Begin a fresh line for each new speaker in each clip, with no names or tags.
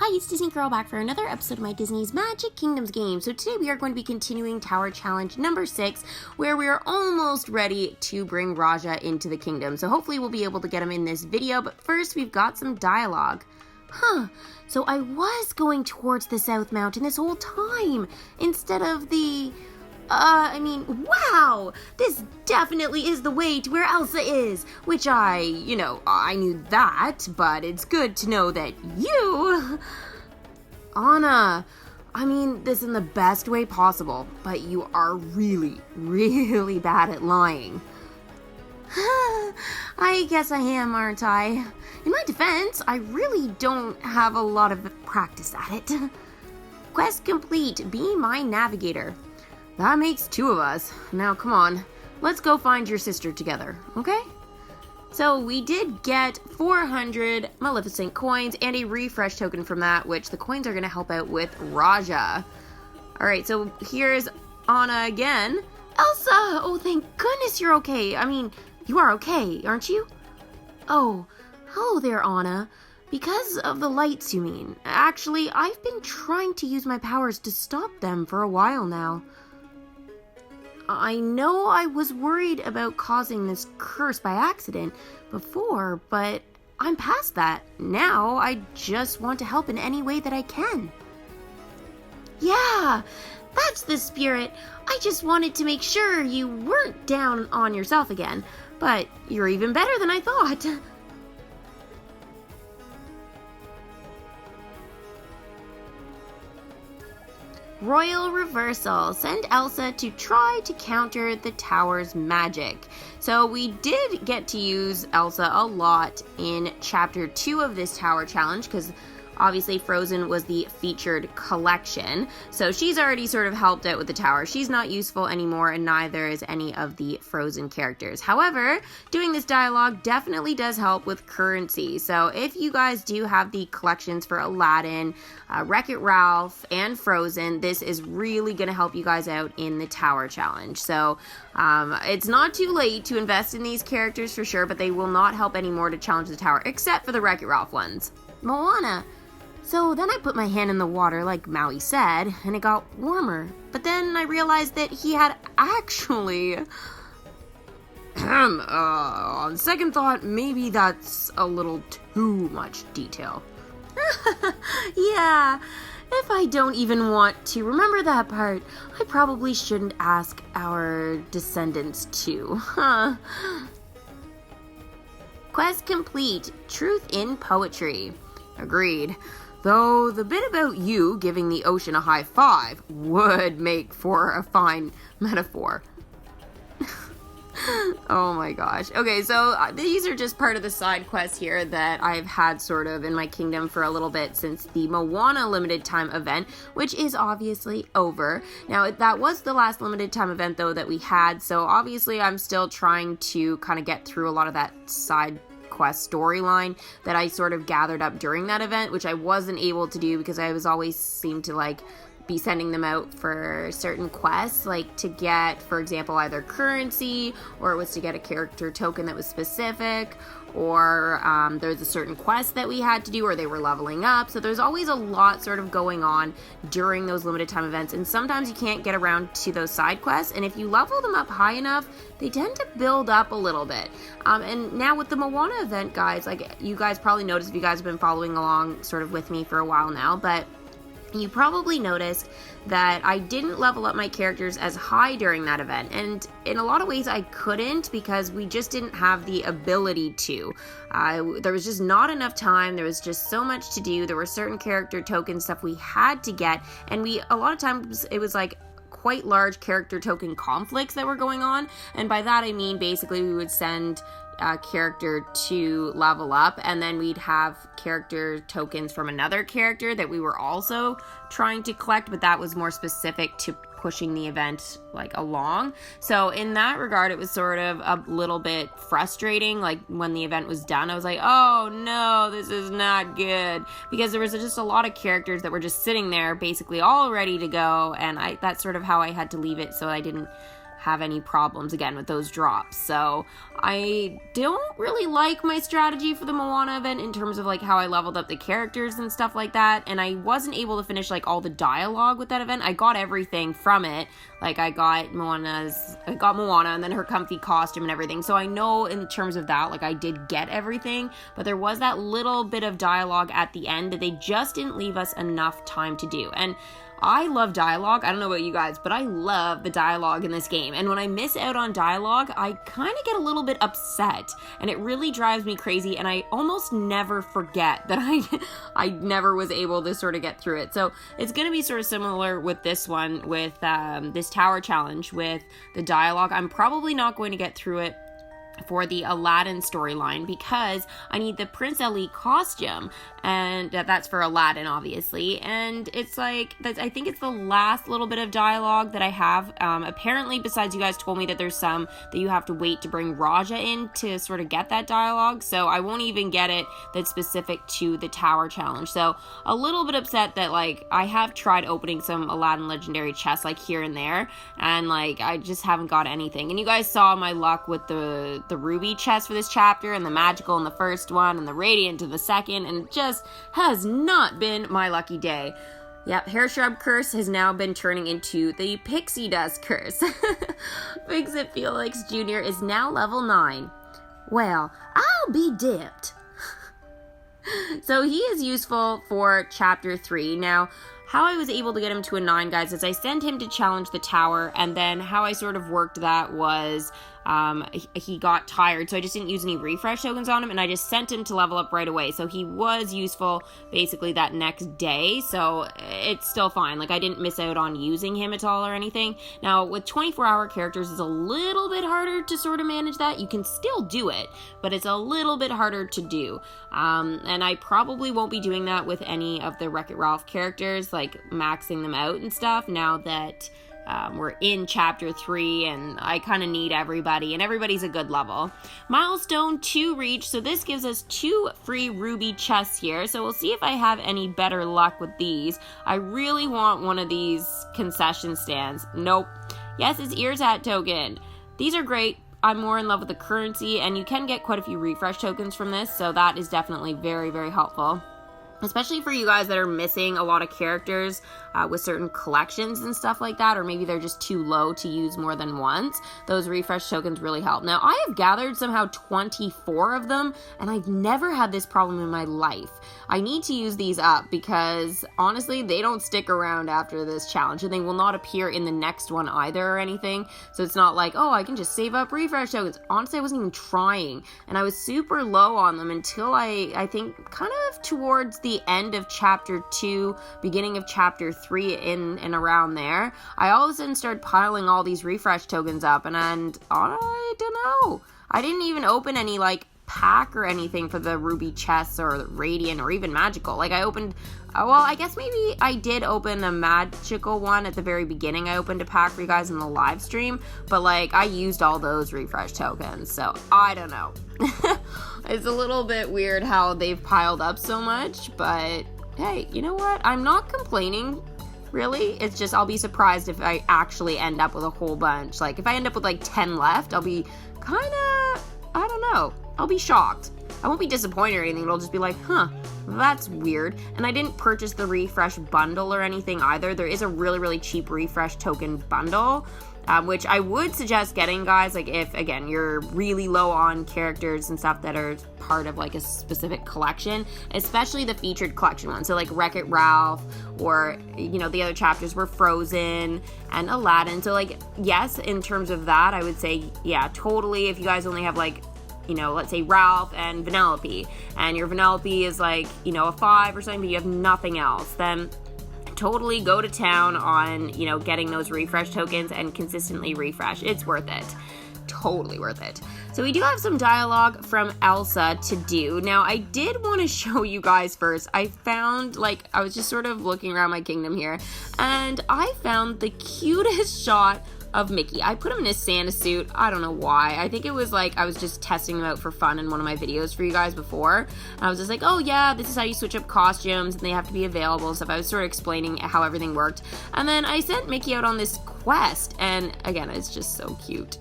Hi, it's Disney Girl back for another episode of my Disney's Magic Kingdoms game. So today we are going to be continuing Tower Challenge number 6, where we are almost ready to bring Rajah into the kingdom. So hopefully we'll be able to get him in this video, but first we've got some dialogue. So I was going towards the South Mountain this whole time, instead of the... wow! This definitely is the way to where Elsa is, which I knew that, but it's good to know that you... Anna, I mean this in the best way possible, but you are really, really bad at lying. I guess I am, aren't I? In my defense, I really don't have a lot of practice at it. Quest complete, be my navigator. That makes 2 of us. Now, come on. Let's go find your sister together, okay? So, we did get 400 Maleficent coins and a refresh token from that, which the coins are going to help out with Rajah. Alright, so here's Anna again. Elsa! Oh, thank goodness you're okay. I mean, you are okay, aren't you? Oh, hello there, Anna. Because of the lights, you mean? Actually, I've been trying to use my powers to stop them for a while now. I know I was worried about causing this curse by accident before, but I'm past that. Now, I just want to help in any way that I can. Yeah, that's the spirit. I just wanted to make sure you weren't down on yourself again, but you're even better than I thought. Royal Reversal. Send Elsa to try to counter the tower's magic. So we did get to use Elsa a lot in Chapter 2 of this Tower Challenge, because obviously Frozen was the featured collection. So she's already sort of helped out with the tower. She's not useful anymore, and neither is any of the Frozen characters. However, doing this dialogue definitely does help with currency. So if you guys do have the collections for Aladdin, Wreck-It Ralph, and Frozen, this is really going to help you guys out in the Tower Challenge. So it's not too late to invest in these characters for sure, but they will not help anymore to challenge the tower, except for the Wreck-It Ralph ones. Moana. So then I put my hand in the water like Maui said, and it got warmer. But then I realized that he had actually... on second thought, maybe that's a little too much detail. Yeah, if I don't even want to remember that part, I probably shouldn't ask our descendants to, huh? Quest complete. Truth in poetry. Agreed. Though the bit about you giving the ocean a high five would make for a fine metaphor. Oh my gosh. Okay, so these are just part of the side quests here that I've had sort of in my kingdom for a little bit since the Moana limited time event, which is obviously over. Now, that was the last limited time event though that we had, so obviously I'm still trying to kind of get through a lot of that side quest storyline that I sort of gathered up during that event, which I wasn't able to do because I was always seemed to like be sending them out for certain quests, like to get, for example, either currency, or it was to get a character token that was specific, or there's a certain quest that we had to do, or they were leveling up. So there's always a lot sort of going on during those limited time events, and sometimes you can't get around to those side quests, and if you level them up high enough, they tend to build up a little bit. And now with the Moana event, guys, like you guys probably noticed if you guys have been following along sort of with me for a while now, but you probably noticed that I didn't level up my characters as high during that event, and in a lot of ways I couldn't because we just didn't have the ability to. There was just not enough time, there was just so much to do, there were certain character token stuff we had to get, and a lot of times it was like quite large character token conflicts that were going on, and by that I mean basically we would send a character to level up, and then we'd have character tokens from another character that we were also trying to collect, but that was more specific to pushing the event like along. So in that regard, it was sort of a little bit frustrating. Like when the event was done, I was like, oh no, this is not good, because there was just a lot of characters that were just sitting there basically all ready to go, and that's sort of how I had to leave it, so I didn't have any problems again with those drops. So I don't really like my strategy for the Moana event in terms of like how I leveled up the characters and stuff like that, and I wasn't able to finish like all the dialogue with that event. I got everything from it. Like I got Moana and then her comfy costume and everything. So I know in terms of that, like I did get everything, but there was that little bit of dialogue at the end that they just didn't leave us enough time to do. And I love dialogue. I don't know about you guys, but I love the dialogue in this game. And when I miss out on dialogue, I kind of get a little bit upset, and it really drives me crazy. And I almost never forget that I never was able to sort of get through it. So it's going to be sort of similar with this one, with this tower challenge with the dialogue. I'm probably not going to get through it for the Aladdin storyline because I need the Prince Ali costume, and that's for Aladdin obviously, and it's like I think it's the last little bit of dialogue that I have. Apparently, besides, you guys told me that there's some that you have to wait to bring RAJAH in to sort of get that dialogue, so I won't even get it that's specific to the tower challenge. So a little bit upset that like I have tried opening some Aladdin legendary chests like here and there, and like I just haven't got anything. And you guys saw my luck with the ruby chest for this chapter, and the magical in the first one, and the radiant in the second, and it just has not been my lucky day. Yep, Hair Shrub Curse has now been turning into the Pixie Dust Curse. Fix-It Felix Jr. is now level 9. Well, I'll be dipped. So he is useful for chapter 3. Now, how I was able to get him to a 9, guys, is I sent him to challenge the tower, and then how I sort of worked that was he got tired, so I just didn't use any refresh tokens on him, and I just sent him to level up right away. So he was useful basically that next day, so it's still fine. Like I didn't miss out on using him at all or anything. Now with 24-hour characters, it's a little bit harder to sort of manage that. You can still do it, but it's a little bit harder to do. And I probably won't be doing that with any of the Wreck-It Ralph characters, like maxing them out and stuff, now that we're in chapter 3 and I kind of need everybody, and everybody's a good level. Milestone 2 reached, so this gives us 2 free ruby chests here, so we'll see if I have any better luck with these. I really want one of these concession stands. Nope. Yes, it's Ears Hat token. These are great. I'm more in love with the currency, and you can get quite a few refresh tokens from this, so that is definitely very, very helpful. Especially for you guys that are missing a lot of characters with certain collections and stuff like that, or maybe they're just too low to use more than once. Those refresh tokens really help. Now, I have gathered somehow 24 of them, and I've never had this problem in my life. I need to use these up because, honestly, they don't stick around after this challenge, and they will not appear in the next one either or anything. So it's not like, oh, I can just save up refresh tokens. Honestly, I wasn't even trying, and I was super low on them until I think kind of towards the end of chapter 2, beginning of chapter 3, in and around there. I all of a sudden started piling all these refresh tokens up, and I don't know. I didn't even open any like pack or anything for the ruby chests or radiant or even magical. Like I opened, well, I guess maybe I did open a magical one at the very beginning. I opened a pack for you guys in the live stream, but like I used all those refresh tokens, so I don't know. It's a little bit weird how they've piled up so much, but hey, you know what? I'm not complaining, really. It's just I'll be surprised if I actually end up with a whole bunch. Like if I end up with like 10 left, I'll be kind of, I don't know. I'll be shocked. I won't be disappointed or anything. It'll just be like, huh, that's weird. And I didn't purchase the refresh bundle or anything either. There is a really, really cheap refresh token bundle, which I would suggest getting, guys. Like if, again, you're really low on characters and stuff that are part of like a specific collection, especially the featured collection ones. So like Wreck-It Ralph, or, you know, the other chapters were Frozen and Aladdin. So like, yes, in terms of that, I would say, yeah, totally. If you guys only have like, you know, let's say Ralph and Penelope, and your Penelope is like, you know, a 5 or something, but you have nothing else, then totally go to town on, you know, getting those refresh tokens and consistently refresh. It's worth it. Totally worth it. So we do have some dialogue from Elsa to do. Now, I did want to show you guys first. I found, like, I was just sort of looking around my kingdom here, and I found the cutest shot of Mickey. I put him in his Santa suit. I don't know why. I think it was like I was just testing him out for fun in one of my videos for you guys before. And I was just like, oh yeah, this is how you switch up costumes and they have to be available and stuff. I was sort of explaining how everything worked. And then I sent Mickey out on this quest, and again, it's just so cute.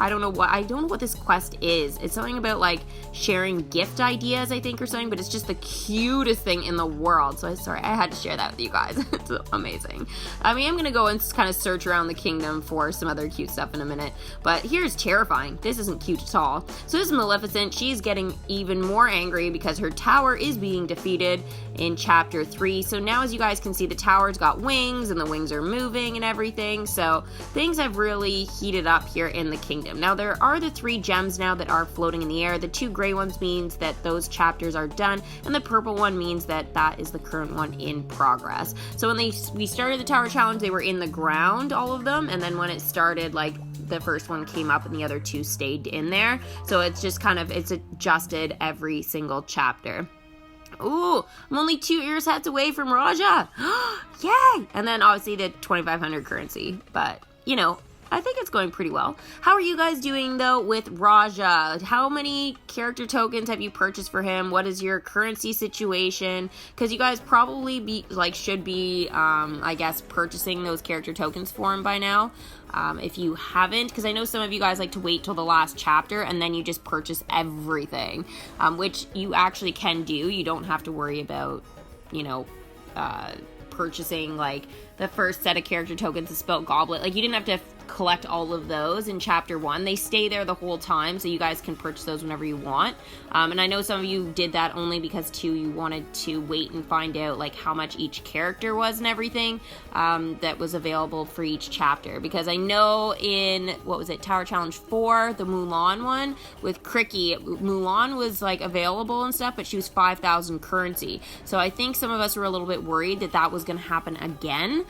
I don't know what this quest is. It's something about like sharing gift ideas, I think, or something, but it's just the cutest thing in the world. So I had to share that with you guys. It's amazing. I mean, I'm gonna go and kind of search around the kingdom for some other cute stuff in a minute, but here's terrifying. This isn't cute at all. So this is Maleficent. She's getting even more angry because her tower is being defeated in chapter 3. So now, as you guys can see, the tower's got wings and the wings are moving and everything. So things have really heated up here in the kingdom. Now, there are the 3 gems now that are floating in the air. The 2 gray ones means that those chapters are done, and the purple one means that that is the current one in progress. So when we started the tower challenge, they were in the ground, all of them, and then when it started, like, the first one came up and the other 2 stayed in there. So it's just kind of, it's adjusted every single chapter. Ooh, I'm only 2 ears hats away from RAJAH. Yay! And then obviously the 2,500 currency, but, you know, I think it's going pretty well. How are you guys doing, though, with RAJAH? How many character tokens have you purchased for him? What is your currency situation? Because you guys probably should be, I guess, purchasing those character tokens for him by now. If you haven't, because I know some of you guys like to wait till the last chapter and then you just purchase everything, which you actually can do. You don't have to worry about, you know, purchasing like the first set of character tokens, the Spilt Goblet. Like, you didn't have to collect all of those in chapter 1. They stay there the whole time, so you guys can purchase those whenever you want. And I know some of you did that only because too you wanted to wait and find out like how much each character was and everything that was available for each chapter. Because I know in, what was it, Tower Challenge 4, the Mulan one with Cricky, Mulan was like available and stuff, but she was 5,000 currency. So I think some of us were a little bit worried that that was going to happen again.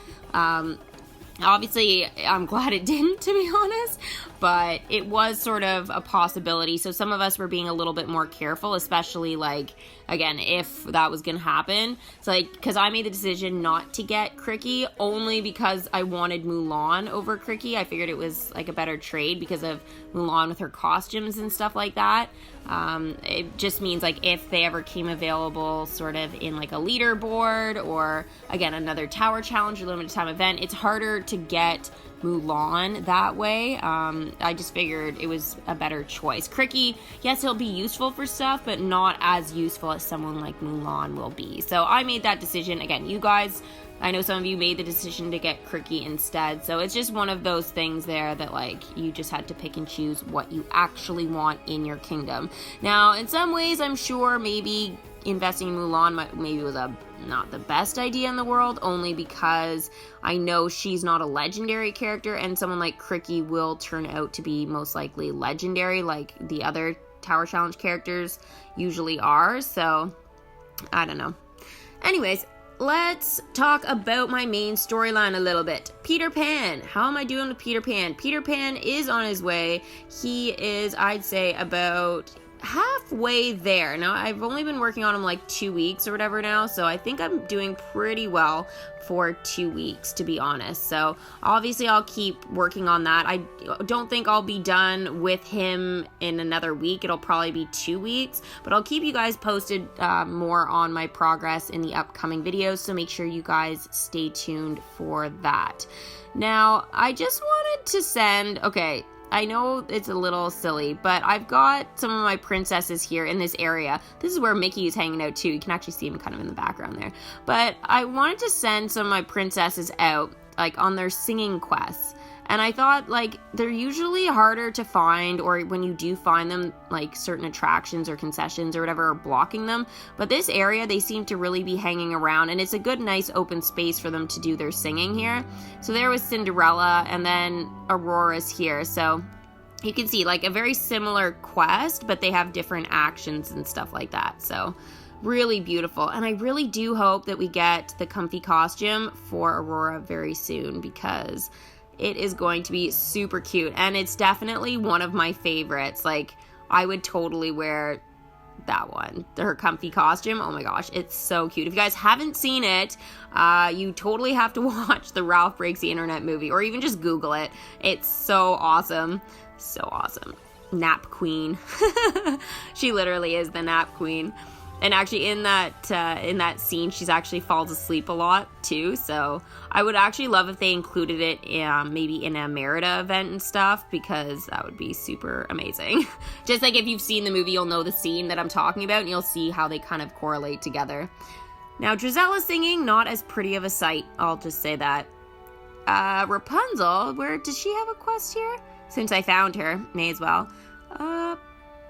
Obviously, I'm glad it didn't, to be honest, but it was sort of a possibility. So some of us were being a little bit more careful, especially like, again, if that was going to happen. It's like, because I made the decision not to get Cricky only because I wanted Mulan over Cricky. I figured it was like a better trade because of Mulan with her costumes and stuff like that. It just means like if they ever came available sort of in like a leaderboard or again another tower challenge or limited time event, it's harder to get Mulan that way. I just figured it was a better choice. Cricky, yes, he'll be useful for stuff, but not as useful as someone like Mulan will be. So I made that decision. Again, you guys, I know some of you made the decision to get Cricky instead, so it's just one of those things there that like you just had to pick and choose what you actually want in your kingdom. Now, in some ways, I'm sure maybe investing in Mulan maybe was not the best idea in the world, only because I know she's not a legendary character, and someone like Cricky will turn out to be most likely legendary, like the other Tower Challenge characters usually are, so I don't know. Anyways, let's talk about my main storyline a little bit. Peter Pan. How am I doing with Peter Pan? Peter Pan is on his way. He is, I'd say, about halfway there. Now, I've only been working on him like 2 weeks or whatever now, so I think I'm doing pretty well for 2 weeks, to be honest. So obviously I'll keep working on that. I don't think I'll be done with him in another week. It'll probably be 2 weeks, but I'll keep you guys posted more on my progress in the upcoming videos, so make sure you guys stay tuned for that. Now, I just wanted to send, okay, I know it's a little silly, but I've got some of my princesses here in this area. This is where Mickey is hanging out too. You can actually see him kind of in the background there. But I wanted to send some of my princesses out, like on their singing quests. And I thought, like, they're usually harder to find, or when you do find them, like, certain attractions or concessions or whatever are blocking them. But this area, they seem to really be hanging around, and it's a good, nice, open space for them to do their singing here. So there was Cinderella, and then Aurora's here. So you can see, like, a very similar quest, but they have different actions and stuff like that. So really beautiful. And I really do hope that we get the comfy costume for Aurora very soon, because it is going to be super cute, and it's definitely one of my favorites. Like, I would totally wear that one. Her comfy costume. Oh my gosh, it's so cute. If you guys haven't seen it, you totally have to watch the Ralph Breaks the Internet movie, or even just Google it. It's so awesome. So awesome. Nap queen. She literally is the nap queen. And actually in that scene, she's actually falls asleep a lot too. So I would actually love if they included it maybe in a Merida event and stuff, because that would be super amazing. Just like if you've seen the movie, you'll know the scene that I'm talking about, and you'll see how they kind of correlate together. Now, Drizella's singing, not as pretty of a sight. I'll just say that. Rapunzel, where does she have a quest here? Since I found her, may as well.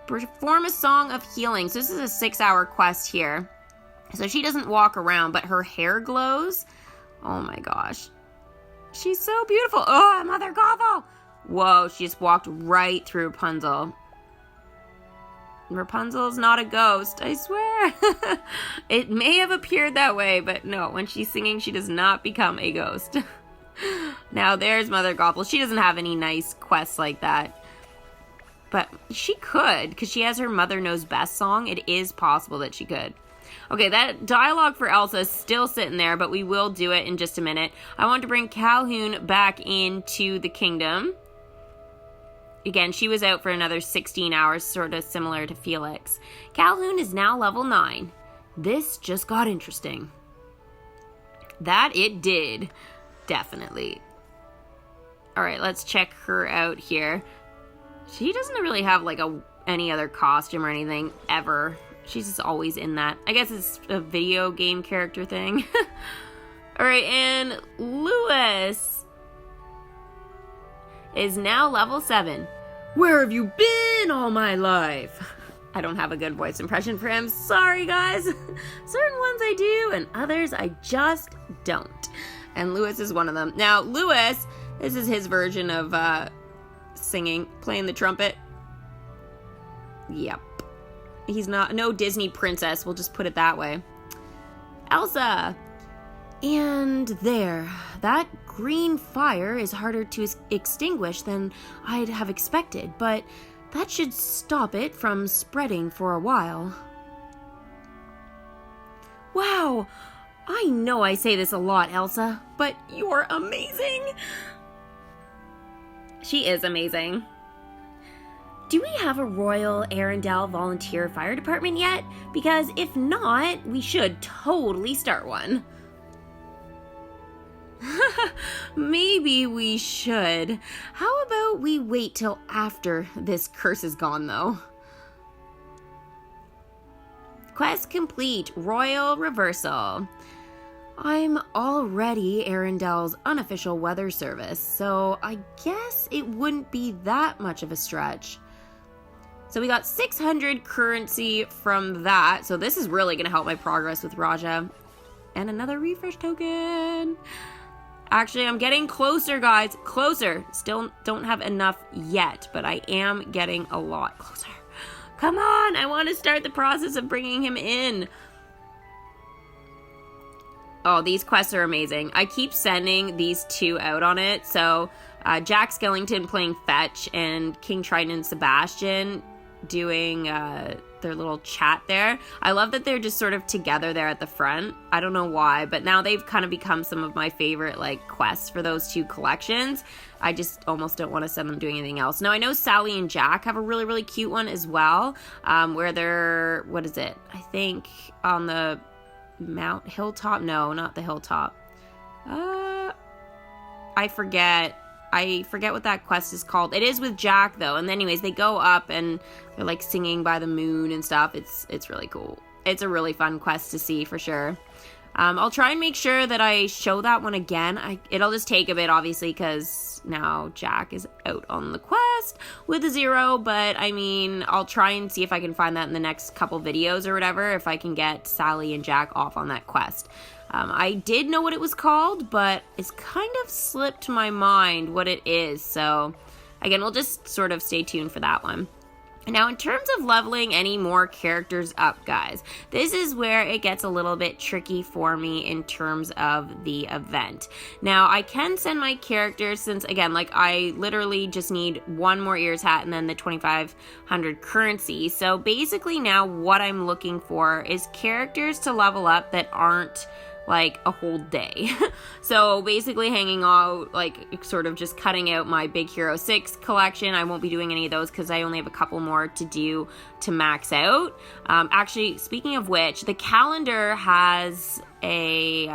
Perform a song of healing. So this is a 6-hour quest here. So she doesn't walk around, but her hair glows. Oh my gosh. She's so beautiful. Oh, Mother Gothel! Whoa, she just walked right through Rapunzel. Rapunzel's not a ghost, I swear. It may have appeared that way, but no, when she's singing, she does not become a ghost. Now there's Mother Gothel. She doesn't have any nice quests like that. But she could, because she has her Mother Knows Best song. It is possible that she could. Okay, that dialogue for Elsa is still sitting there, but we will do it in just a minute. I want to bring Calhoun back into the kingdom. Again, she was out for another 16 hours, sort of similar to Felix. Calhoun is now level 9. This just got interesting. That it did. Definitely. Alright, let's check her out here. She doesn't really have like any other costume or anything ever. She's just always in that. I guess it's a video game character thing. Alright, and Lewis is now level 7. Where have you been all my life? I don't have a good voice impression for him. Sorry, guys. Certain ones I do, and others I just don't. And Lewis is one of them. Now, Lewis, this is his version of singing, playing the trumpet. Yep. He's no Disney princess, we'll just put it that way. Elsa! And there, that green fire is harder to extinguish than I'd have expected, but that should stop it from spreading for a while. Wow! I know I say this a lot, Elsa, but you're amazing! She is amazing. Do we have a Royal Arendelle Volunteer Fire Department yet? Because if not, we should totally start one. Maybe we should. How about we wait till after this curse is gone, though? Quest complete. Royal Reversal. I'm already Arendelle's unofficial weather service, so I guess it wouldn't be that much of a stretch. So we got 600 currency from that, so this is really going to help my progress with Rajah. And another refresh token. Actually, I'm getting closer, guys. Closer. Still don't have enough yet, but I am getting a lot closer. Come on, I want to start the process of bringing him in. Oh, these quests are amazing. I keep sending these two out on it. So, Jack Skellington playing Fetch and King Triton and Sebastian doing their little chat there. I love that they're just sort of together there at the front. I don't know why, but now they've kind of become some of my favorite like quests for those two collections. I just almost don't want to send them doing anything else. Now, I know Sally and Jack have a really, really cute one as well, where they're, what is it? I think on the hilltop? No, not the hilltop. I forget what that quest is called. It is with Jack though, and anyways, they go up and they're like singing by the moon and stuff. It's really cool. It's a really fun quest to see for sure. I'll try and make sure that I show that one again. It'll just take a bit, obviously, because now Jack is out on the quest with a 0, but I mean, I'll try and see if I can find that in the next couple videos or whatever, if I can get Sally and Jack off on that quest. I did know what it was called, but it's kind of slipped my mind what it is, so again, we'll just sort of stay tuned for that one. Now, in terms of leveling any more characters up, guys, this is where it gets a little bit tricky for me in terms of the event. Now, I can send my characters since, again, like, I literally just need one more Ears hat and then the 2,500 currency. So basically now what I'm looking for is characters to level up that aren't like a whole day. So basically hanging out, like sort of just cutting out my Big Hero 6 collection. I won't be doing any of those because I only have a couple more to do to max out. Actually, speaking of which, the calendar has a,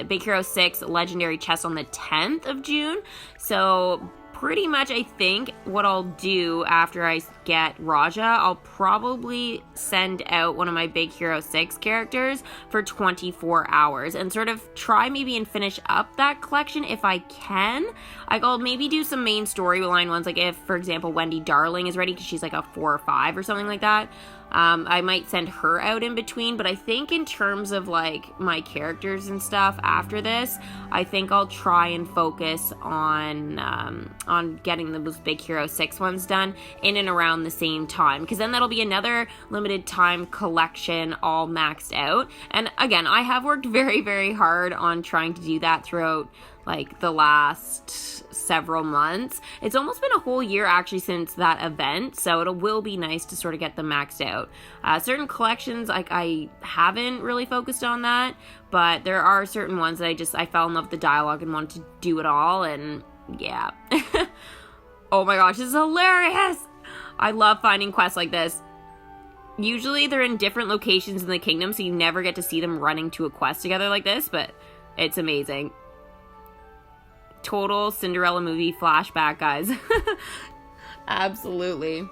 Big Hero 6 legendary chest on the 10th of June. So pretty much, I think what I'll do after I get RAJAH, I'll probably send out one of my Big Hero 6 characters for 24 hours and sort of try maybe and finish up that collection if I can. I'll maybe do some main storyline ones, like if, for example, Wendy Darling is ready because she's like a 4 or 5 or something like that. I might send her out in between, but I think in terms of like my characters and stuff after this, I think I'll try and focus on getting those Big Hero 6 ones done in and around the same time, because then that'll be another limited time collection all maxed out. And again, I have worked very, very hard on trying to do that throughout like the last several months. It's almost been a whole year actually since that event, so it will be nice to sort of get them maxed out. Certain collections, like I haven't really focused on that, but there are certain ones that I fell in love with the dialogue and wanted to do it all, and yeah. Oh my gosh, this is hilarious! I love finding quests like this. Usually they're in different locations in the kingdom, so you never get to see them running to a quest together like this, but it's amazing. Total Cinderella movie flashback, guys. Absolutely.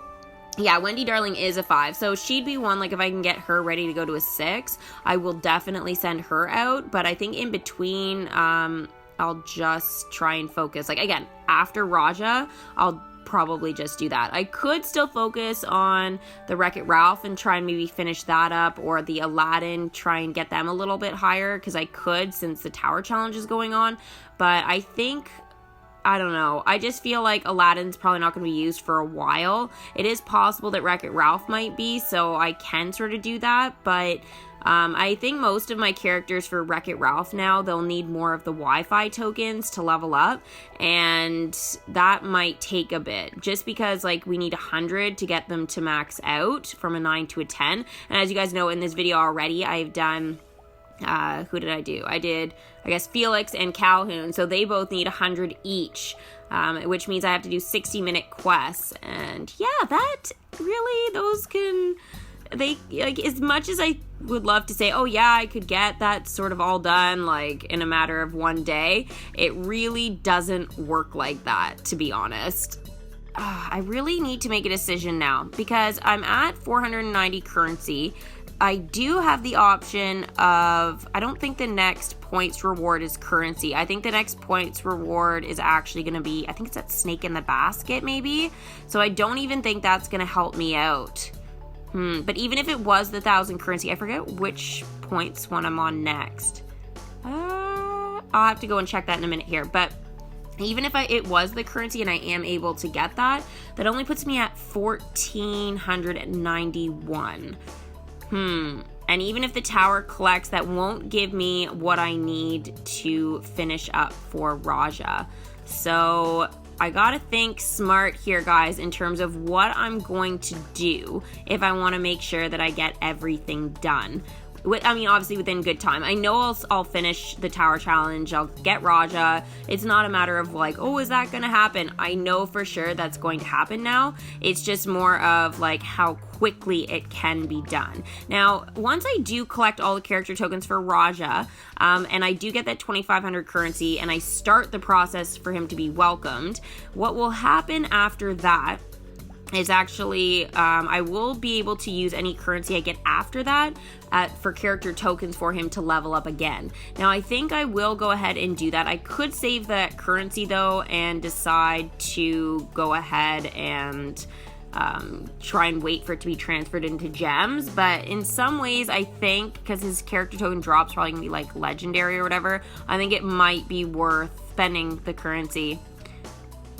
Yeah, Wendy Darling is a 5, so she'd be one, like if I can get her ready to go to a 6, I will definitely send her out, but I think in between, I'll just try and focus, like again, after RAJAH, I'll probably just do that. I could still focus on the Wreck-It Ralph and try and maybe finish that up, or the Aladdin, try and get them a little bit higher, because I could since the Tower Challenge is going on, but I think, I don't know, I just feel like Aladdin's probably not going to be used for a while. It is possible that Wreck-It Ralph might be, so I can sort of do that, but I think most of my characters for Wreck-It Ralph now, they'll need more of the Wi-Fi tokens to level up, and that might take a bit, just because like we need 100 to get them to max out from a 9 to a 10, and as you guys know in this video already, I've done, who did I do? I did, I guess, Felix and Calhoun, so they both need 100 each, which means I have to do 60-minute quests, and yeah, that really, those can... They, like, as much as I would love to say, oh yeah, I could get that sort of all done, like, in a matter of one day, it really doesn't work like that, to be honest. I really need to make a decision now, because I'm at 490 currency. I do have the option of, I don't think the next points reward is currency. I think the next points reward is actually going to be, I think it's that Snake in the Basket, maybe? So I don't even think that's going to help me out. But even if it was the 1,000 currency, I forget which points one I'm on next. I'll have to go and check that in a minute here. But even if it was the currency and I am able to get that, that only puts me at 1,491. And even if the tower collects, that won't give me what I need to finish up for RAJAH. So I gotta think smart here, guys, in terms of what I'm going to do if I want to make sure that I get everything done. I mean, obviously within good time. I know I'll finish the Tower Challenge, I'll get RAJAH. It's not a matter of like, oh, is that gonna happen? I know for sure that's going to happen now. It's just more of like how quickly it can be done. Now, once I do collect all the character tokens for RAJAH, and I do get that 2,500 currency, and I start the process for him to be welcomed, what will happen after that is actually, I will be able to use any currency I get after that for character tokens for him to level up again. Now, I think I will go ahead and do that. I could save that currency, though, and decide to go ahead and try and wait for it to be transferred into gems, but in some ways, I think, because his character token drop's probably gonna be, like, legendary or whatever, I think it might be worth spending the currency.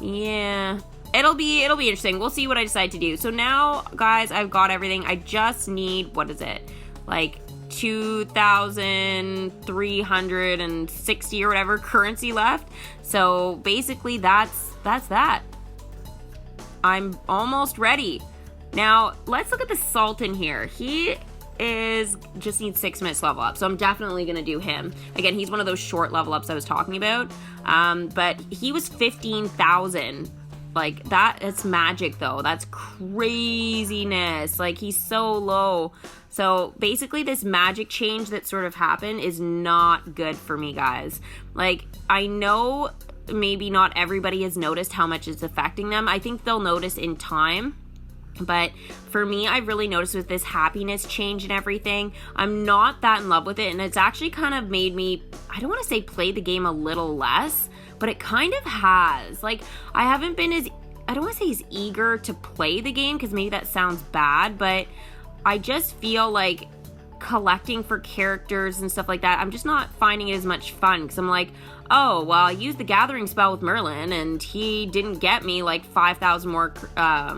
Yeah. it'll be interesting. We'll see what I decide to do. So now, guys, I've got everything. I just need, what is it? Like 2,360 or whatever currency left. So basically that's that. I'm almost ready. Now, let's look at the Sultan here. He just needs 6 minutes level up, so I'm definitely gonna do him. Again, he's one of those short level ups I was talking about, but he was 15,000. Like, it's magic though. That's craziness. Like, he's so low. So basically this magic change that sort of happened is not good for me, guys. Like, I know maybe not everybody has noticed how much it's affecting them. I think they'll notice in time. But for me, I've really noticed with this happiness change and everything, I'm not that in love with it. And it's actually kind of made me, I don't want to say play the game a little less, but it kind of has. Like, I haven't been I don't want to say as eager to play the game, because maybe that sounds bad, but I just feel like collecting for characters and stuff like that, I'm just not finding it as much fun, because I'm like, oh, well, I used the gathering spell with Merlin and he didn't get me like 5,000 more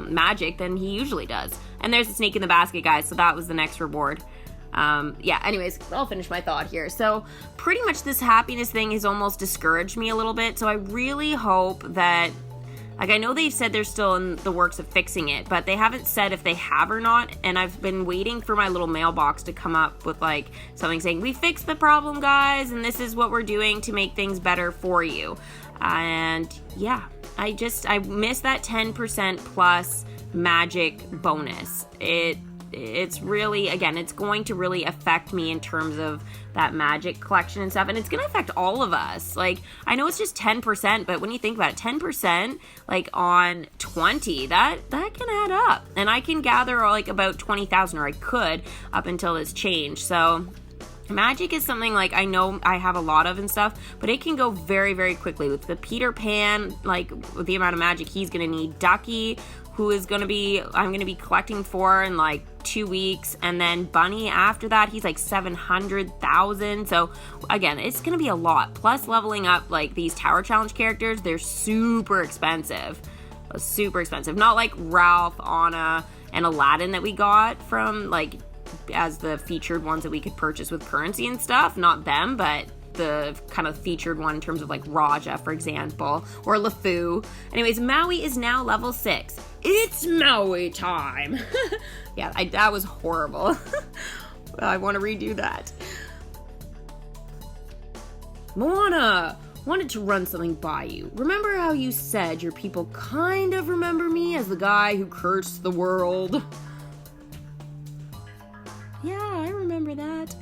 magic than he usually does. And there's a snake in the basket, guys, so that was the next reward. Yeah, anyways, I'll finish my thought here. So pretty much this happiness thing has almost discouraged me a little bit, so I really hope that, like, I know they've said they're still in the works of fixing it, but they haven't said if they have or not, and I've been waiting for my little mailbox to come up with, like, something saying, we fixed the problem, guys, and this is what we're doing to make things better for you. And, yeah, I miss that 10% plus magic bonus. It's really, again, it's going to really affect me in terms of that magic collection and stuff, and it's going to affect all of us. Like, I know it's just 10%, but when you think about it, 10%, like, on 20, that can add up, and I can gather, like, about 20,000, or I could, up until this change. So magic is something, like, I know I have a lot of and stuff, but it can go very, very quickly. With the Peter Pan, like, with the amount of magic he's going to need, Ducky, who is I'm going to be collecting for in like 2 weeks, and then Bunny after that, he's like 700,000. So again, it's going to be a lot. Plus leveling up like these Tower Challenge characters, they're super expensive. Super expensive. Not like Ralph, Anna, and Aladdin that we got from like as the featured ones that we could purchase with currency and stuff. Not them, but the kind of featured one in terms of like Rajah, for example, or LeFou. Anyways, Maui is now level 6. It's Maui time. Yeah, that was horrible. I want to redo that. Moana, wanted to run something by you. Remember how you said your people kind of remember me as the guy who cursed the world? Yeah, I remember that.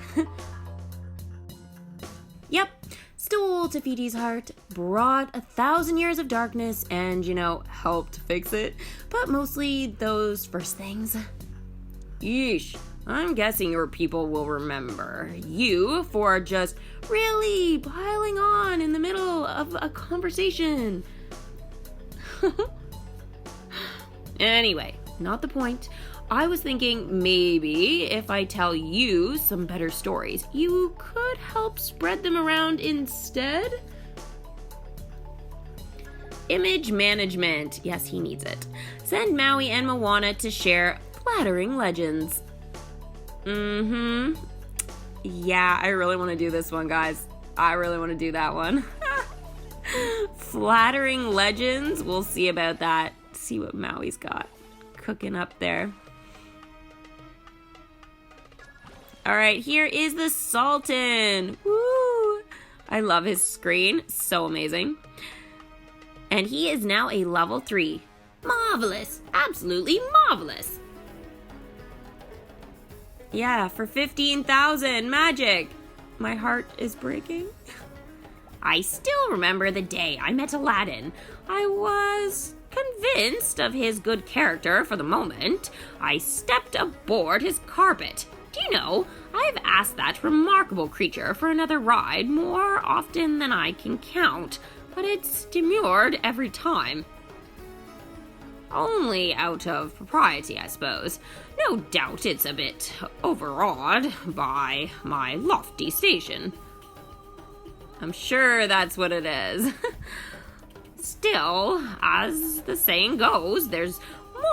Yep, stole Tafiti's heart, brought 1,000 years of darkness, and, helped fix it. But mostly those first things. Yeesh, I'm guessing your people will remember you for just really piling on in the middle of a conversation. Anyway, not the point. I was thinking maybe if I tell you some better stories, you could help spread them around instead? Image management. Yes, he needs it. Send Maui and Moana to share flattering legends. Yeah, I really want to do this one, guys. I really want to do that one. Flattering legends. We'll see about that. See what Maui's got cooking up there. All right, here is the Sultan. Woo! I love his screen. So amazing. And he is now a level 3. Marvelous. Absolutely marvelous. Yeah, for 15,000 magic. My heart is breaking. I still remember the day I met Aladdin. I was convinced of his good character for the moment. I stepped aboard his carpet. Do you know, I've asked that remarkable creature for another ride more often than I can count, but it's demurred every time. Only out of propriety, I suppose. No doubt it's a bit overawed by my lofty station. I'm sure that's what it is. Still, as the saying goes, there's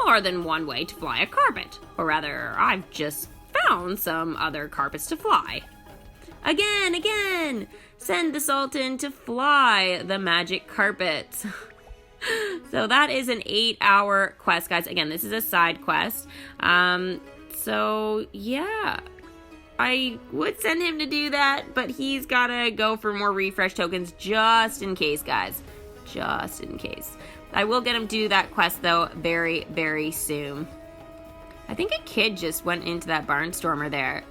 more than one way to fly a carpet. Or rather, I've just found some other carpets to fly. Again, send the Sultan to fly the magic carpet. So that is an 8-hour quest, guys. Again, this is a side quest. So yeah, I would send him to do that, but he's gotta go for more refresh tokens just in case, guys. Just in case. I will get him to do that quest, though, very, very soon. I think a kid just went into that barnstormer there.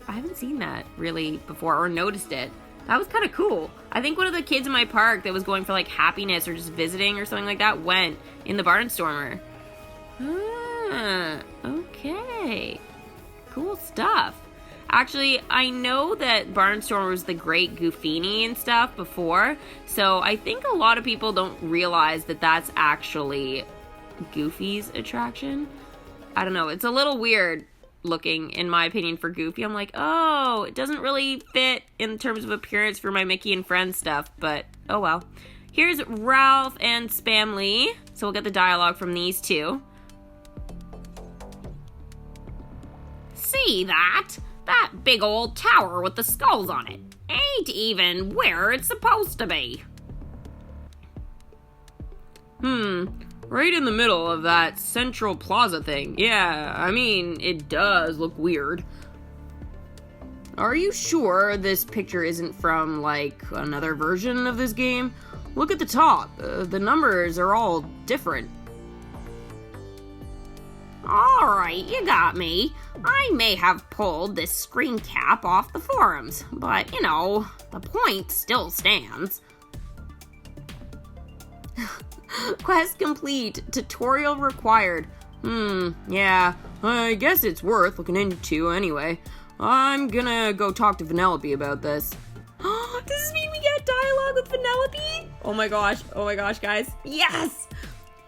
I haven't seen that really before or noticed it. That was kind of cool. I think one of the kids in my park that was going for like happiness or just visiting or something like that went in the barnstormer. Okay. Cool stuff. Actually, I know that Barnstormer was the Great Goofini and stuff before, so I think a lot of people don't realize that that's actually Goofy's attraction. I don't know, it's a little weird looking, in my opinion, for Goofy. I'm like, oh, it doesn't really fit in terms of appearance for my Mickey and Friends stuff, but oh well. Here's Ralph and Spamley, so we'll get the dialogue from these two. See that? That big old tower with the skulls on it ain't even where it's supposed to be. Right in the middle of that central plaza thing. Yeah, I mean, it does look weird. Are you sure this picture isn't from, like, another version of this game? Look at the top. The numbers are all different. Alright, you got me. I may have pulled this screen cap off the forums, but, you know, the point still stands. Quest complete. Tutorial required. Yeah, I guess it's worth looking into anyway. I'm gonna go talk to Penelope about this. Does this mean we get dialogue with Penelope? Oh my gosh, guys. Yes!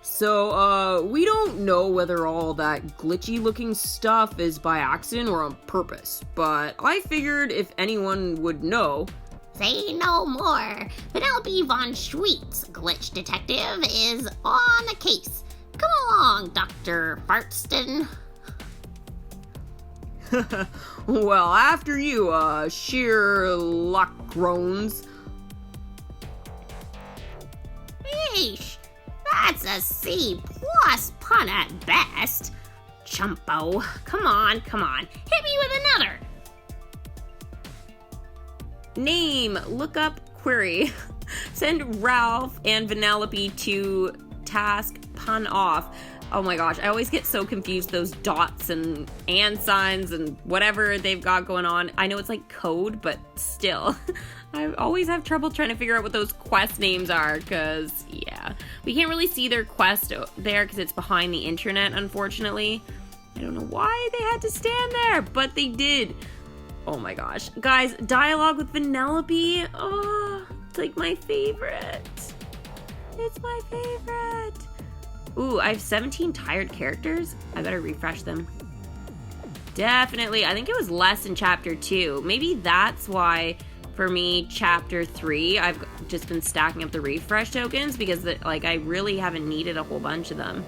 So, we don't know whether all that glitchy looking stuff is by accident or on purpose, but I figured if anyone would know.
Say no more. Penelope von Schweet's glitch detective is on the case. Come along, Dr. Fartston.
Well, after you, sheer luck groans.
Eesh. That's a C+ pun at best. Chumpo, come on. Hit me with another.
Name, look up, query. Send Ralph and Penelope to task pun off. Oh my gosh, I always get so confused, those dots and signs and whatever they've got going on. I know it's like code, but still. I always have trouble trying to figure out what those quest names are, because, yeah. We can't really see their quest there because it's behind the internet, unfortunately. I don't know why they had to stand there, but they did. Oh my gosh. Guys, dialogue with Penelope. Oh, it's like my favorite. It's my favorite. Ooh, I have 17 tired characters. I better refresh them. Definitely. I think it was less in Chapter 2. Maybe that's why, for me, Chapter 3, I've just been stacking up the refresh tokens because, I really haven't needed a whole bunch of them.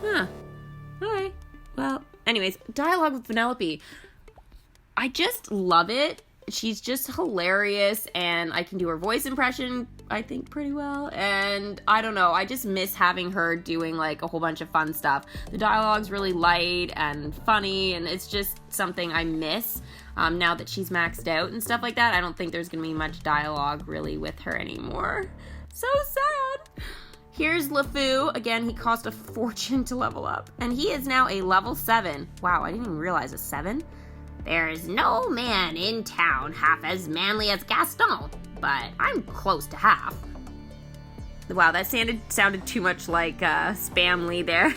Huh. Okay. Well, anyways, dialogue with Penelope. I just love it. She's just hilarious, and I can do her voice impression, I think, pretty well. And I don't know, I just miss having her doing, a whole bunch of fun stuff. The dialogue's really light and funny, and it's just something I miss. Now that she's maxed out and stuff like that, I don't think there's gonna be much dialogue, really, with her anymore. So sad! Here's LeFou. Again, he cost a fortune to level up, and he is now a level 7. Wow, I didn't even realize a 7?
There's no man in town half as manly as Gaston, but I'm close to half.
Wow, that sounded too much like Spamley there.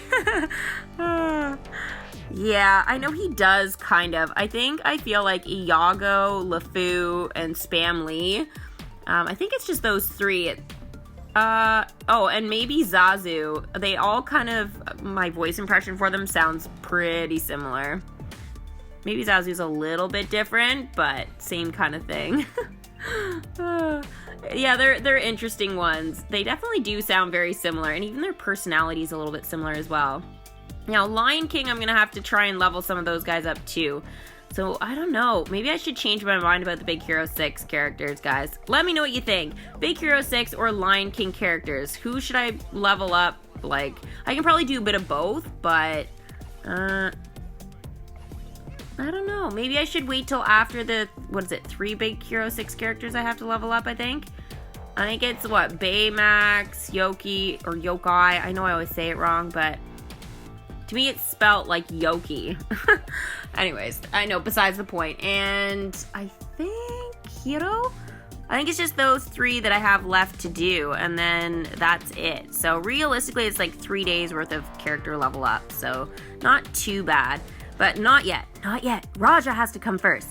Yeah, I know he does, kind of. I feel like Iago, LeFou, and Spamley. I think it's just those three. Oh, and maybe Zazu. They all kind of, my voice impression for them sounds pretty similar. Maybe Zazu's a little bit different, but same kind of thing. Yeah, they're interesting ones. They definitely do sound very similar, and even their personality is a little bit similar as well. Now, Lion King, I'm going to have to try and level some of those guys up too. So, I don't know. Maybe I should change my mind about the Big Hero 6 characters, guys. Let me know what you think. Big Hero 6 or Lion King characters. Who should I level up? Like, I can probably do a bit of both, but, I don't know. Maybe I should wait till after the, 3 Big Hero 6 characters I have to level up, I think? I think it's, Baymax, Yoki, or Yokai. I know I always say it wrong, but to me it's spelt like Yoki. Anyways, I know, besides the point. And I think Hiro? I think it's just those 3 that I have left to do, and then that's it. So realistically, it's like 3 days worth of character level up, so not too bad. But not yet. Not yet. Rajah has to come first.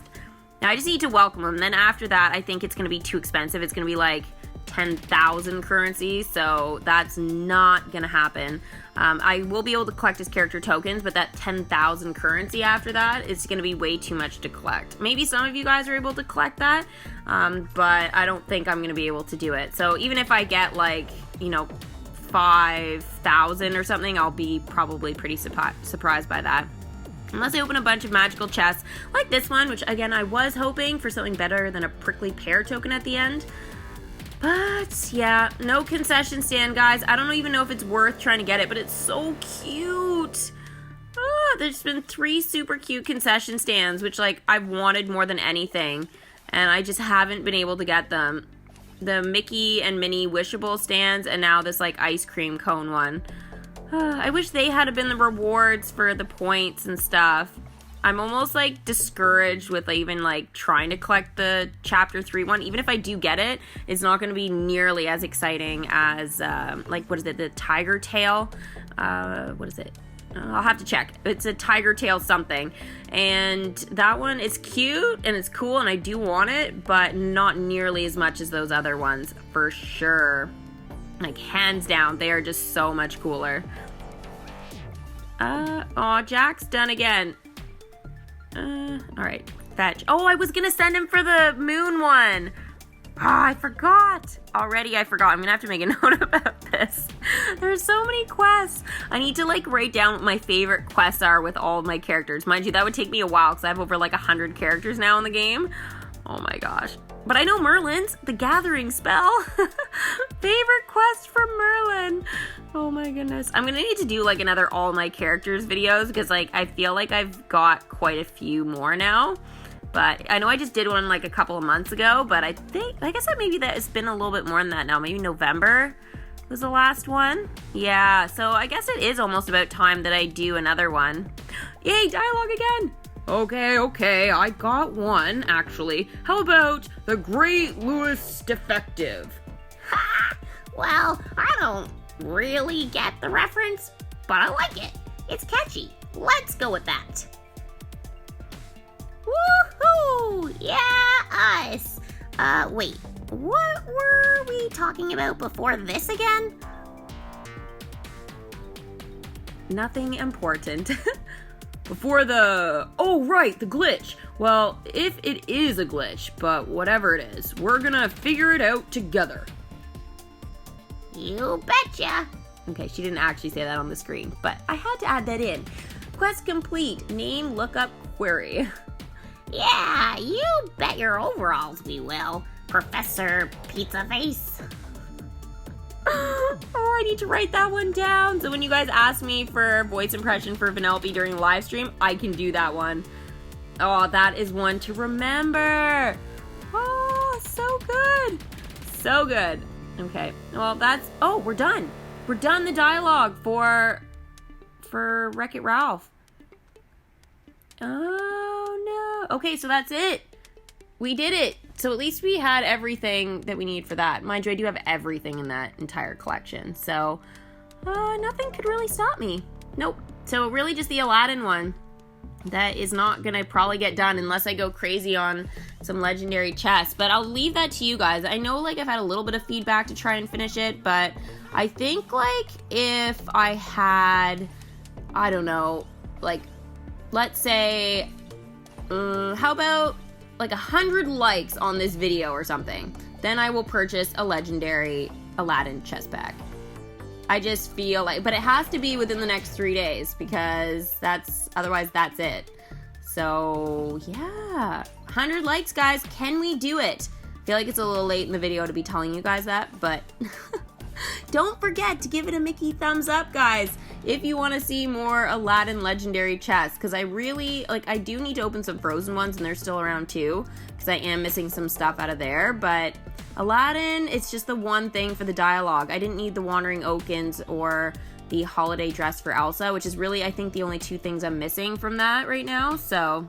Now, I just need to welcome him. Then after that, I think it's going to be too expensive. It's going to be like 10,000 currency, so that's not going to happen. I will be able to collect his character tokens, but that 10,000 currency after that is going to be way too much to collect. Maybe some of you guys are able to collect that, but I don't think I'm going to be able to do it. So even if I get 5,000 or something, I'll be probably pretty surprised by that. Unless I open a bunch of magical chests like this one, which again, I was hoping for something better than a prickly pear token at the end. But yeah, no concession stand, guys. I don't even know if it's worth trying to get it, but it's so cute. There's been 3 super cute concession stands, which I've wanted more than anything, and I just haven't been able to get them. The Mickey and Minnie wishable stands, and now this ice cream cone one. I wish they had been the rewards for the points and stuff. I'm almost discouraged with even trying to collect the chapter 3 one. Even if I do get it, it's not going to be nearly as exciting as the tiger tail. What is it? I'll have to check. It's a tiger tail something, and that one is cute and it's cool and I do want it, but not nearly as much as those other ones for sure. Hands down, they are just so much cooler. Jack's done again. Alright, fetch. Oh, I was gonna send him for the moon one. I forgot. Already I forgot. I'm gonna have to make a note about this. There's so many quests. I need to write down what my favorite quests are with all of my characters. Mind you, that would take me a while because I have over 100 characters now in the game. Oh my gosh. But I know Merlin's, the gathering spell. Favorite quest from Merlin. Oh my goodness. I'm gonna need to do another all my characters videos because I feel I've got quite a few more now. But I know I just did one a couple of months ago, but I guess maybe that it's been a little bit more than that now. Maybe November was the last one. Yeah, so I guess it is almost about time that I do another one. Yay, dialogue again. Okay, I got one, actually. How about the Great Louis Defective?
Ha! Well, I don't really get the reference, but I like it. It's catchy. Let's go with that. Woohoo! Yeah, us. Wait. What were we talking about before this again?
Nothing important. Before the... Oh, right, the glitch. Well, if it is a glitch, but whatever it is, we're gonna figure it out together.
You betcha.
Okay, she didn't actually say that on the screen, but I had to add that in. Quest complete. Name, lookup, query.
Yeah, you bet your overalls we will, Professor Pizza Face.
Oh, I need to write that one down. So when you guys ask me for voice impression for Penelope during the live stream, I can do that one. Oh, that is one to remember. Oh, so good. So good. Okay. Well, that's... Oh, we're done. We're done the dialogue for Wreck-It Ralph. Oh, no. Okay, so that's it. We did it. So at least we had everything that we need for that. Mind you, I do have everything in that entire collection. So, nothing could really stop me. Nope. So really just the Aladdin one. That is not going to probably get done unless I go crazy on some legendary chests. But I'll leave that to you guys. I know, I've had a little bit of feedback to try and finish it. But I think, if I had, I don't know, let's say, how about 100 likes on this video or something. then I will purchase a legendary Aladdin chest bag. I just feel like, but it has to be within the next 3 days because otherwise that's it. So yeah, 100 likes, guys. Can we do it? I feel like it's a little late in the video to be telling you guys that, but don't forget to give it a Mickey thumbs up, guys, if you want to see more Aladdin legendary chests, because I really, I do need to open some frozen ones, and they're still around too, because I am missing some stuff out of there, but Aladdin, it's just the one thing for the dialogue. I didn't need the Wandering Oakens or the holiday dress for Elsa, which is really, I think, the only 2 things I'm missing from that right now, so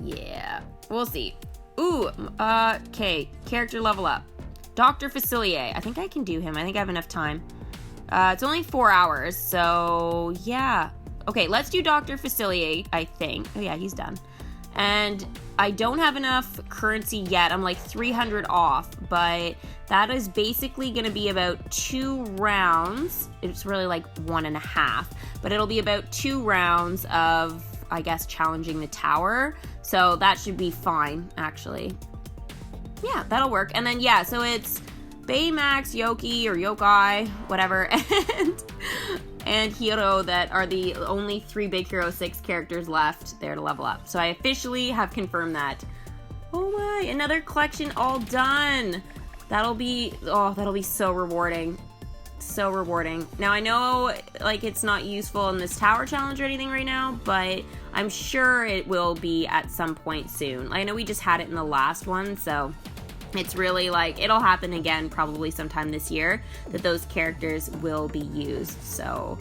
yeah, we'll see. Ooh, okay, character level up. Dr. Facilier, I think I can do him. I think I have enough time. It's only 4 hours, so yeah. Okay, let's do Dr. Facilier, I think. Oh yeah, he's done. And I don't have enough currency yet. I'm like 300 off, but that is basically going to be about 2 rounds. It's really like 1.5, but it'll be about 2 rounds of, I guess, challenging the tower. So that should be fine, actually. Yeah, that'll work. And then, yeah, so it's Baymax, Yoki, or Yokai, whatever, and Hiro that are the only 3 Big Hero 6 characters left there to level up. So I officially have confirmed that. Oh my, another collection all done. That'll be so rewarding. So rewarding. Now I know, it's not useful in this tower challenge or anything right now, but I'm sure it will be at some point soon. I know we just had it in the last one, so it's really it'll happen again probably sometime this year that those characters will be used. So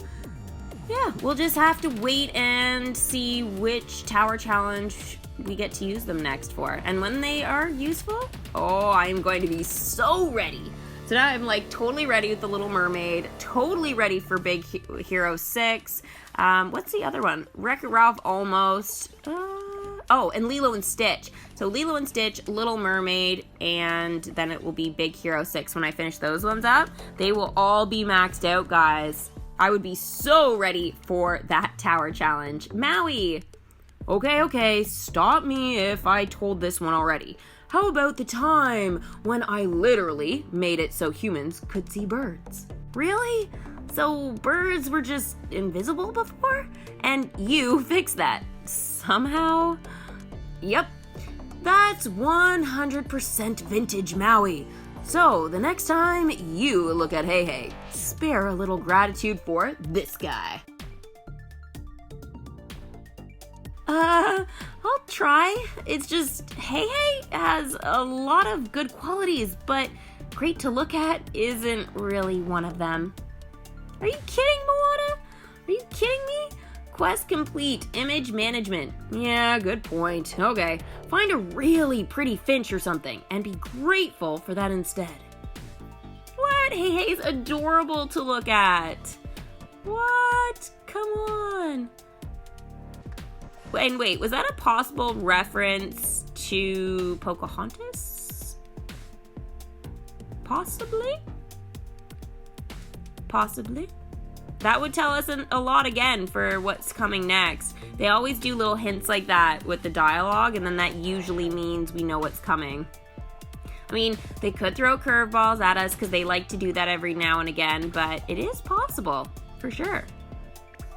yeah, we'll just have to wait and see which tower challenge we get to use them next for. And when they are useful, I'm going to be so ready. So now I'm totally ready with the Little Mermaid, totally ready for Big Hero 6. What's the other one? Wreck-It Ralph almost. And Lilo and Stitch. So Lilo and Stitch, Little Mermaid, and then it will be Big Hero 6 when I finish those ones up. They will all be maxed out, guys. I would be so ready for that tower challenge. Maui! Okay, stop me if I told this one already. How about the time when I literally made it so humans could see birds? Really? So birds were just invisible before? And you fixed that somehow? Yep. That's 100% vintage Maui. So the next time you look at Hey Hey, spare a little gratitude for this guy. I'll try. It's just, Hey Hey has a lot of good qualities, but great to look at isn't really one of them. Are you kidding, Moana? Are you kidding me? Quest complete. Image management. Yeah, good point. Okay. Find a really pretty finch or something, and be grateful for that instead. What? Hey Hey's adorable to look at. What? Come on. And wait, was that a possible reference to Pocahontas? Possibly? That would tell us a lot again for what's coming next. They always do little hints like that with the dialogue, and then that usually means we know what's coming. I mean, they could throw curveballs at us because they like to do that every now and again, but it is possible, for sure.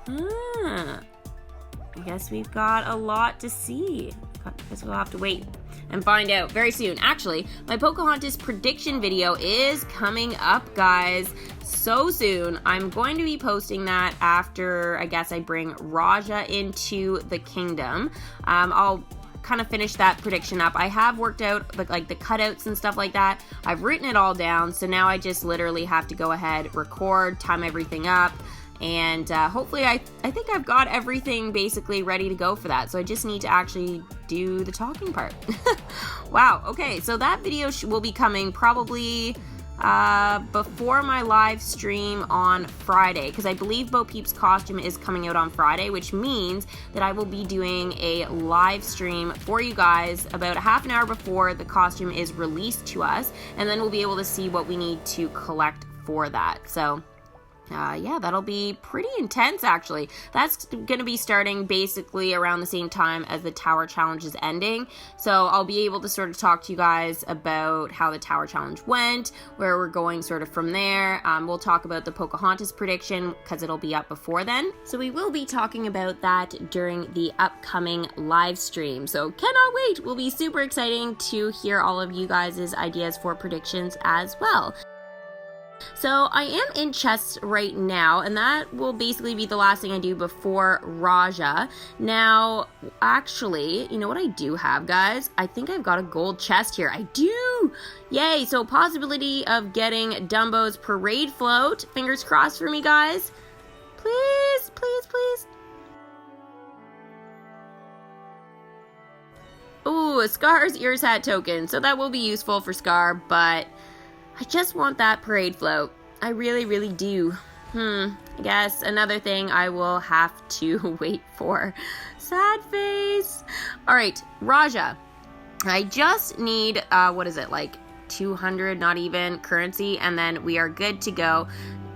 I guess we've got a lot to see. I guess we'll have to wait and find out very soon. Actually, my Pocahontas prediction video is coming up, guys, so soon. I'm going to be posting that after, I guess, I bring Rajah into the kingdom. I'll kind of finish that prediction up. I have worked out the cutouts and stuff like that. I've written it all down, so now I just literally have to go ahead, record, time everything up, and hopefully I think I've got everything basically ready to go for that. So I just need to actually do the talking part. Wow. Okay. So that video will be coming probably before my live stream on Friday, because I believe Bo Peep's costume is coming out on Friday, which means that I will be doing a live stream for you guys about a half an hour before the costume is released to us, and then we'll be able to see what we need to collect for that. So Yeah, that'll be pretty intense, actually. That's going to be starting basically around the same time as the Tower Challenge is ending. So I'll be able to sort of talk to you guys about how the Tower Challenge went, where we're going sort of from there. We'll talk about the Pocahontas prediction because it'll be up before then. So we will be talking about that during the upcoming live stream. So cannot wait. Will be super exciting to hear all of you guys' ideas for predictions as well. So I am in chests right now, and that will basically be the last thing I do before RAJAH. Now, actually, you know what I do have, guys? I think I've got a gold chest here. I do! Yay! So possibility of getting Dumbo's parade float. Fingers crossed for me, guys. Please, please, please. Ooh, a Scar's Ears Hat token. So that will be useful for Scar, but I just want that parade float. I really, really do. I guess another thing I will have to wait for. Sad face. All right, RAJAH. I just need, what is it, like 200, not even, currency, and then we are good to go.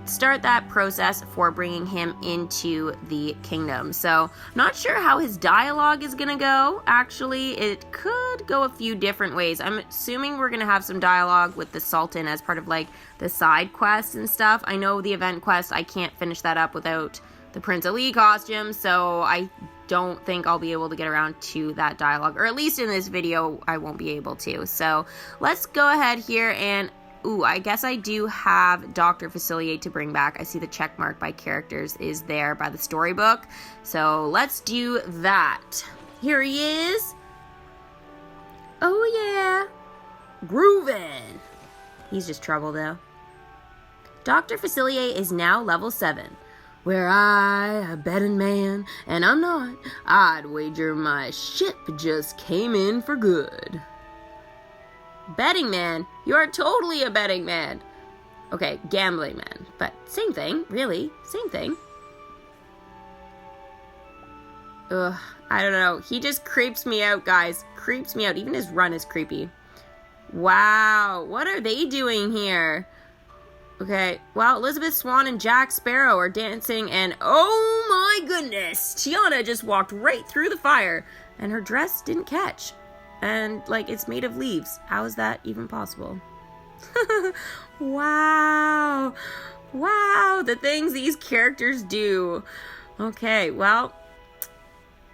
Start that process for bringing him into the kingdom. So, not sure how his dialogue is gonna go. Actually, it could go a few different ways. I'm assuming we're gonna have some dialogue with the Sultan as part of like the side quests and stuff. I know the event quest, I can't finish that up without the Prince Ali costume, so I don't think I'll be able to get around to that dialogue, or at least in this video I won't be able to. So let's go ahead here and ooh, I guess I do have Dr. Facilier to bring back. I see the check mark by characters is there by the storybook. So let's do that. Here he is. Oh yeah. Groovin'. He's just trouble though. Dr. Facilier is now level 7. Were I a betting man, and I'm not, I'd wager my ship just came in for good. Betting man? You are totally a betting man. Okay, gambling man. But same thing, really. Same thing. Ugh, I don't know. He just creeps me out, guys. Creeps me out. Even his run is creepy. Wow, what are they doing here? Okay, well, Elizabeth Swann and Jack Sparrow are dancing, and oh my goodness! Tiana just walked right through the fire, and her dress didn't catch. And, like, it's made of leaves. How is that even possible? Wow. Wow, the things these characters do. Okay, well,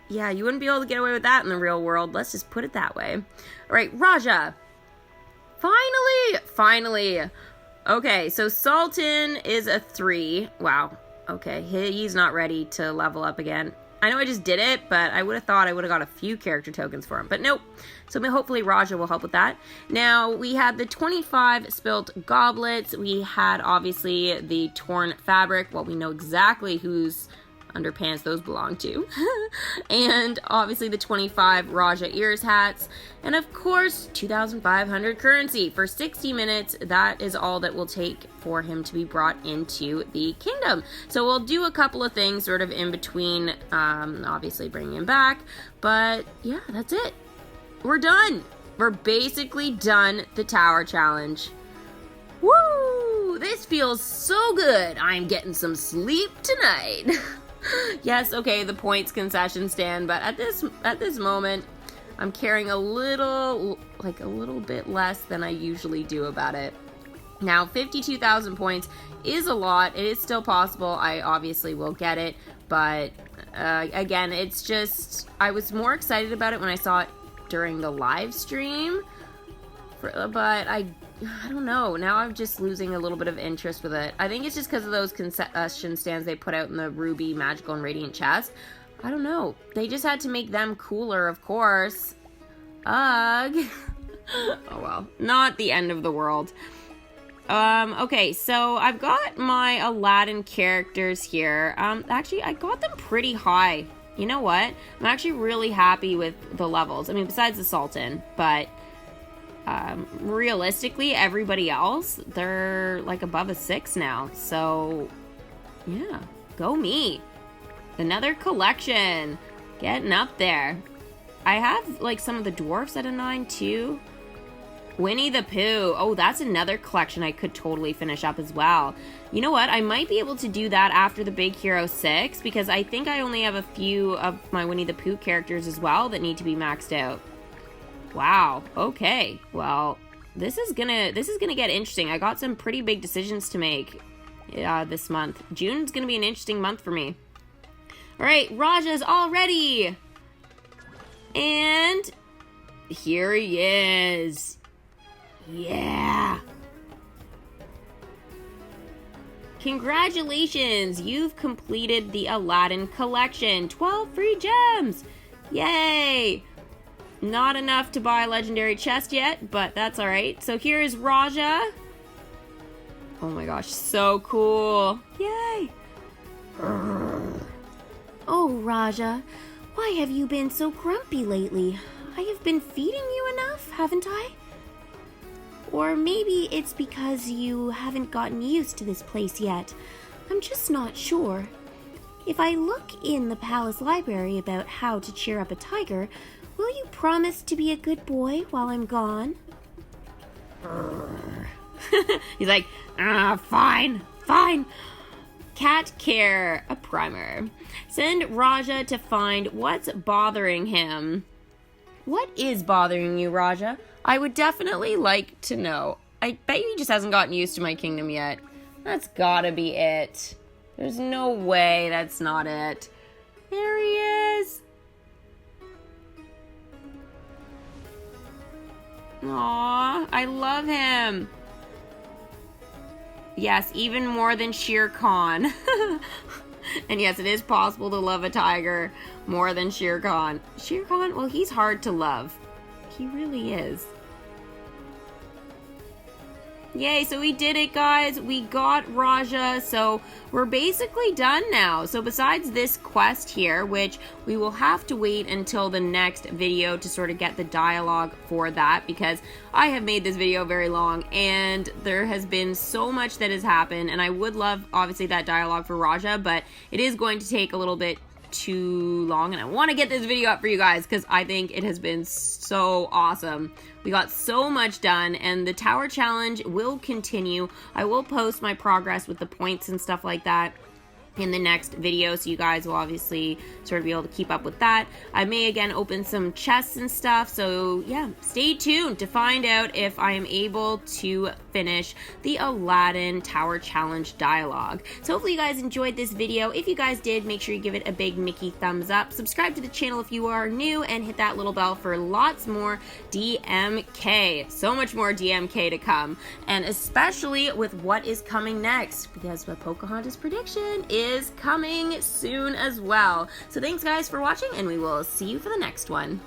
yeah, you wouldn't be able to get away with that in the real world. Let's just put it that way. All right, RAJAH. Finally. Okay, so Sultan is a 3. Wow. Okay, he's not ready to level up again. I know I just did it, but I would have thought I would have got a few character tokens for him, but nope. So hopefully RAJAH will help with that. Now, we had the 25 spilt goblets. We had, obviously, the torn fabric. Well, we know exactly whose underpants those belong to. And, obviously, the 25 RAJAH ears hats. And, of course, 2,500 currency. For 60 minutes, that is all that will take for him to be brought into the kingdom. So we'll do a couple of things sort of in between, obviously bringing him back. But, yeah, that's it. We're done. We're basically done the Tower Challenge. Woo! This feels so good. I'm getting some sleep tonight. Yes, okay, the points concession stand, but at this moment, I'm caring a little bit less than I usually do about it. Now, 52,000 points is a lot. It is still possible. I obviously will get it, but again, it's just, I was more excited about it when I saw it during the live stream, but I don't know. Now I'm just losing a little bit of interest with it. I think it's just because of those concession stands they put out in the Ruby, Magical, and Radiant chest. I don't know. They just had to make them cooler, of course. Ugh. Oh well. Not the end of the world. Okay, so I've got my Aladdin characters here. Actually, I got them pretty high. You know what? I'm actually really happy with the levels. I mean, besides the Sultan, but realistically, everybody else, they're like above a 6 now. So, yeah, go me. Another collection. Getting up there. I have like some of the dwarfs at a 9 too. Winnie the Pooh. Oh, that's another collection I could totally finish up as well. You know what? I might be able to do that after the Big Hero 6 because I think I only have a few of my Winnie the Pooh characters as well that need to be maxed out. Wow. Okay. Well, this is gonna get interesting. I got some pretty big decisions to make this month. June's gonna be an interesting month for me. All right, Rajah's all ready. And here he is. Yeah. Congratulations, you've completed the Aladdin collection. 12 free gems. Yay. Not enough to buy a legendary chest yet, but that's all right. So here's Rajah. Oh my gosh, so cool. Yay.
Oh, Rajah, why have you been so grumpy lately? I have been feeding you enough, haven't I? Or maybe it's because you haven't gotten used to this place yet. I'm just not sure. If I look in the palace library about how to cheer up a tiger, will you promise to be a good boy while I'm gone?
He's like, fine. Cat care, a primer. Send Rajah to find what's bothering him. What is bothering you, Rajah? I would definitely like to know. I bet he just hasn't gotten used to my kingdom yet. That's gotta be it. There's no way that's not it. There he is. Aww, I love him. Yes, even more than Shere Khan. And yes, it is possible to love a tiger more than Shere Khan. Shere Khan, well, he's hard to love. He really is. Yay, so we did it, guys. We got Rajah, so we're basically done now. So besides this quest here, which we will have to wait until the next video to sort of get the dialogue for that, because I have made this video very long, and there has been so much that has happened, and I would love, obviously, that dialogue for Rajah, but it is going to take a little bit too long, and I want to get this video up for you guys because I think it has been so awesome. We got so much done, and the tower challenge will continue. I will post my progress with the points and stuff like that in the next video, so you guys will obviously sort of be able to keep up with that. I may again open some chests and stuff, so yeah, stay tuned to find out if I am able to finish the Aladdin Tower Challenge dialogue. So hopefully you guys enjoyed this video. If you guys did, make sure you give it a big Mickey thumbs up. Subscribe to the channel if you are new, and hit that little bell for lots more DMK. So much more DMK to come, and especially with what is coming next, because the Pocahontas prediction is coming soon as well. So thanks guys for watching, and we will see you for the next one.